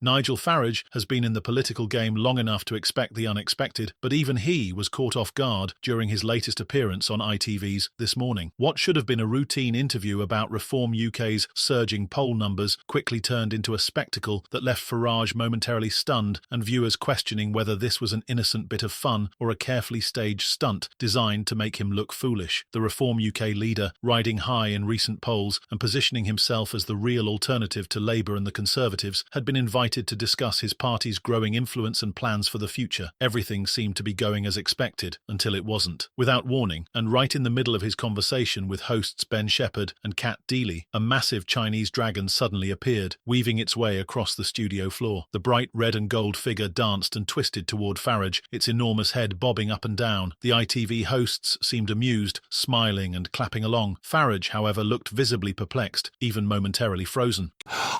Nigel Farage has been in the political game long enough to expect the unexpected, but even he was caught off guard during his latest appearance on ITV's This Morning. What should have been a routine interview about Reform UK's surging poll numbers quickly turned into a spectacle that left Farage momentarily stunned and viewers questioning whether this was an innocent bit of fun or a carefully staged stunt designed to make him look foolish. The Reform UK leader, riding high in recent polls and positioning himself as the real alternative to Labour and the Conservatives, had been invited to discuss his party's growing influence and plans for the future. Everything seemed to be going as expected, until it wasn't. Without warning, and right in the middle of his conversation with hosts Ben Shepherd and Kat Deely, a massive Chinese dragon suddenly appeared, weaving its way across the studio floor. The bright red and gold figure danced and twisted toward Farage, its enormous head bobbing up and down. The ITV hosts seemed amused, smiling and clapping along. Farage, however, looked visibly perplexed, even momentarily frozen.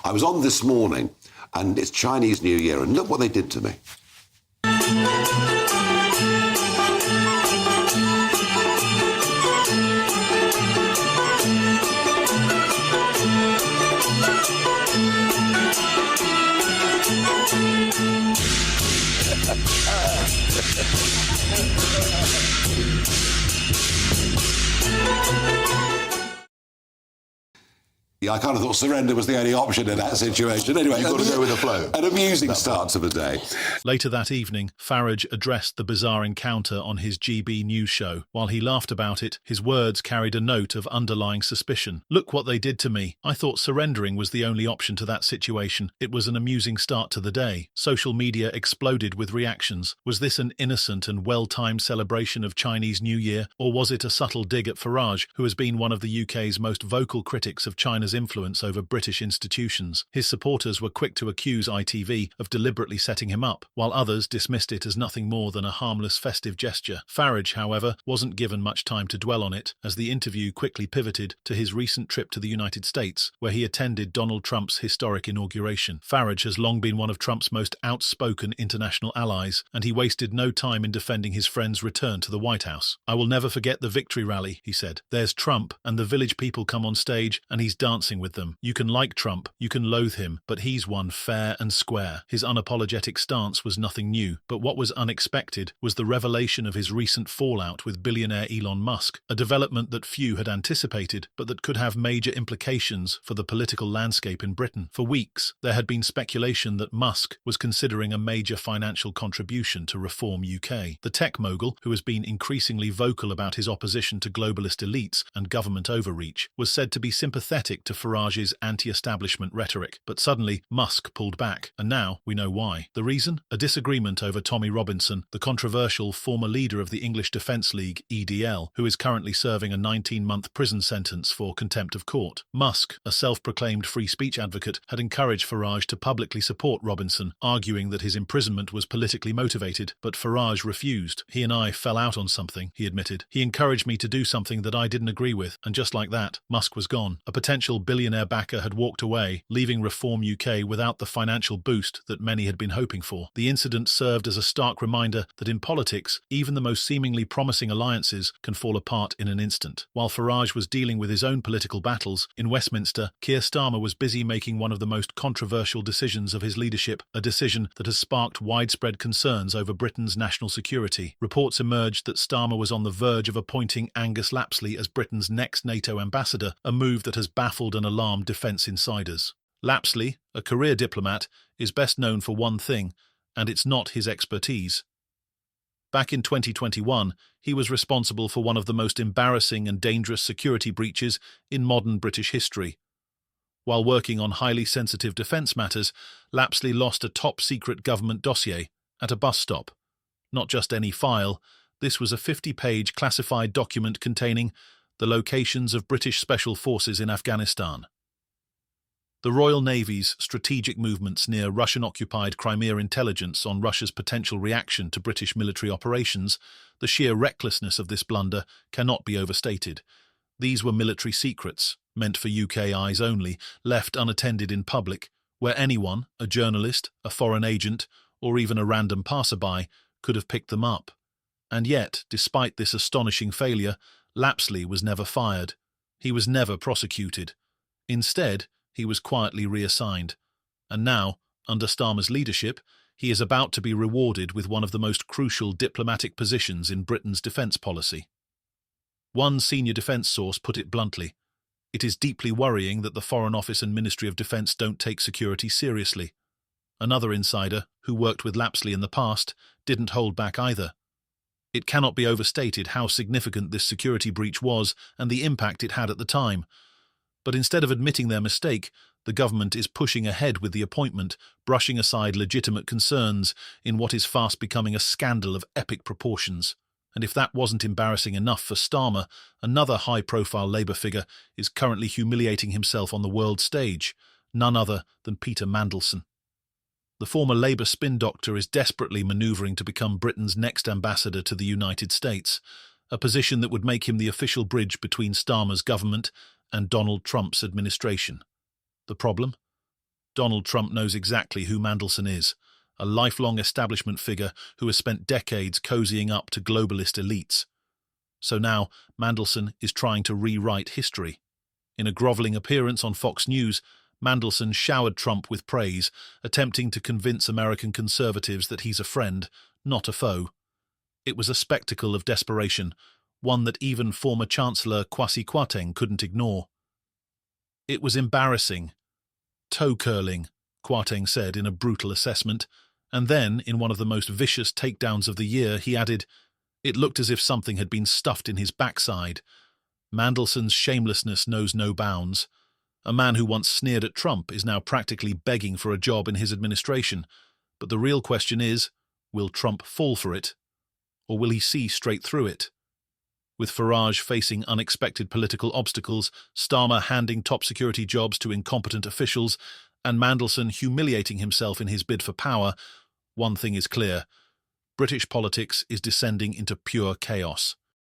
I was on This Morning, and it's Chinese New Year, and look what they did to me. Yeah, I kind of thought surrender was the only option in that situation. Anyway, you've got to go with the flow. An amusing start to the day. Later that evening, Farage addressed the bizarre encounter on his GB News show. While he laughed about it, his words carried a note of underlying suspicion. Look what they did to me. I thought surrendering was the only option to that situation. It was an amusing start to the day. Social media exploded with reactions. Was this an innocent and well-timed celebration of Chinese New Year, or was it a subtle dig at Farage, who has been one of the UK's most vocal critics of China's influence over British institutions? His supporters were quick to accuse ITV of deliberately setting him up, while others dismissed it as nothing more than a harmless festive gesture. Farage, however, wasn't given much time to dwell on it, as the interview quickly pivoted to his recent trip to the United States, where he attended Donald Trump's historic inauguration. Farage has long been one of Trump's most outspoken international allies, and he wasted no time in defending his friend's return to the White House. "I will never forget the victory rally," he said. "There's Trump, and the village people come on stage, and he's dancing with them. You can like Trump, you can loathe him, but he's won fair and square." His unapologetic stance was nothing new, but what was unexpected was the revelation of his recent fallout with billionaire Elon Musk, a development that few had anticipated, but that could have major implications for the political landscape in Britain. For weeks, there had been speculation that Musk was considering a major financial contribution to Reform UK. The tech mogul, who has been increasingly vocal about his opposition to globalist elites and government overreach, was said to be sympathetic to Farage's anti-establishment rhetoric, but suddenly Musk pulled back, and now we know why. The reason? A disagreement over Tommy Robinson, the controversial former leader of the English Defence League, EDL, who is currently serving a 19-month prison sentence for contempt of court. Musk, a self-proclaimed free speech advocate, had encouraged Farage to publicly support Robinson, arguing that his imprisonment was politically motivated, but Farage refused. "He and I fell out on something," he admitted. "He encouraged me to do something that I didn't agree with," and just like that, Musk was gone. A potential billionaire backer had walked away, leaving Reform UK without the financial boost that many had been hoping for. The incident served as a stark reminder that in politics, even the most seemingly promising alliances can fall apart in an instant. While Farage was dealing with his own political battles, in Westminster, Keir Starmer was busy making one of the most controversial decisions of his leadership, a decision that has sparked widespread concerns over Britain's national security. Reports emerged that Starmer was on the verge of appointing Angus Lapsley as Britain's next NATO ambassador, a move that has baffled and alarmed defence insiders. Lapsley, a career diplomat, is best known for one thing, and it's not his expertise. Back in 2021, he was responsible for one of the most embarrassing and dangerous security breaches in modern British history. While working on highly sensitive defence matters, Lapsley lost a top-secret government dossier at a bus stop. Not just any file, this was a 50-page classified document containing the locations of British special forces in Afghanistan, the Royal Navy's strategic movements near Russian-occupied Crimea, intelligence on Russia's potential reaction to British military operations. The sheer recklessness of this blunder cannot be overstated. These were military secrets, meant for UK eyes only, left unattended in public, where anyone, a journalist, a foreign agent, or even a random passerby, could have picked them up. And yet, despite this astonishing failure, Lapsley was never fired. He was never prosecuted. Instead, he was quietly reassigned. And now, Under Starmer's leadership, he is about to be rewarded with one of the most crucial diplomatic positions in Britain's defence policy. One senior defence source put it bluntly: "It is deeply worrying that the Foreign Office and Ministry of Defence don't take security seriously." Another insider, who worked with Lapsley in the past, didn't hold back either. It cannot be overstated how significant this security breach was and the impact it had at the time. But instead of admitting their mistake, the government is pushing ahead with the appointment, brushing aside legitimate concerns in what is fast becoming a scandal of epic proportions. And if that wasn't embarrassing enough for Starmer, another high-profile Labour figure is currently humiliating himself on the world stage, none other than Peter Mandelson. The former Labour spin doctor is desperately manoeuvring to become Britain's next ambassador to the United States, a position that would make him the official bridge between Starmer's government and Donald Trump's administration. The problem? Donald Trump knows exactly who Mandelson is, a lifelong establishment figure who has spent decades cozying up to globalist elites. So now Mandelson is trying to rewrite history. In a grovelling appearance on Fox News, Mandelson showered Trump with praise, attempting to convince American conservatives that he's a friend, not a foe. It was a spectacle of desperation, one that even former Chancellor Kwasi Kwarteng couldn't ignore. "It was embarrassing, toe-curling," Kwarteng said in a brutal assessment, and then, in one of the most vicious takedowns of the year, he added, "It looked as if something had been stuffed in his backside." Mandelson's shamelessness knows no bounds. A man who once sneered at Trump is now practically begging for a job in his administration. But the real question is, will Trump fall for it? Or will he see straight through it? With Farage facing unexpected political obstacles, Starmer handing top security jobs to incompetent officials, and Mandelson humiliating himself in his bid for power, one thing is clear: British politics is descending into pure chaos.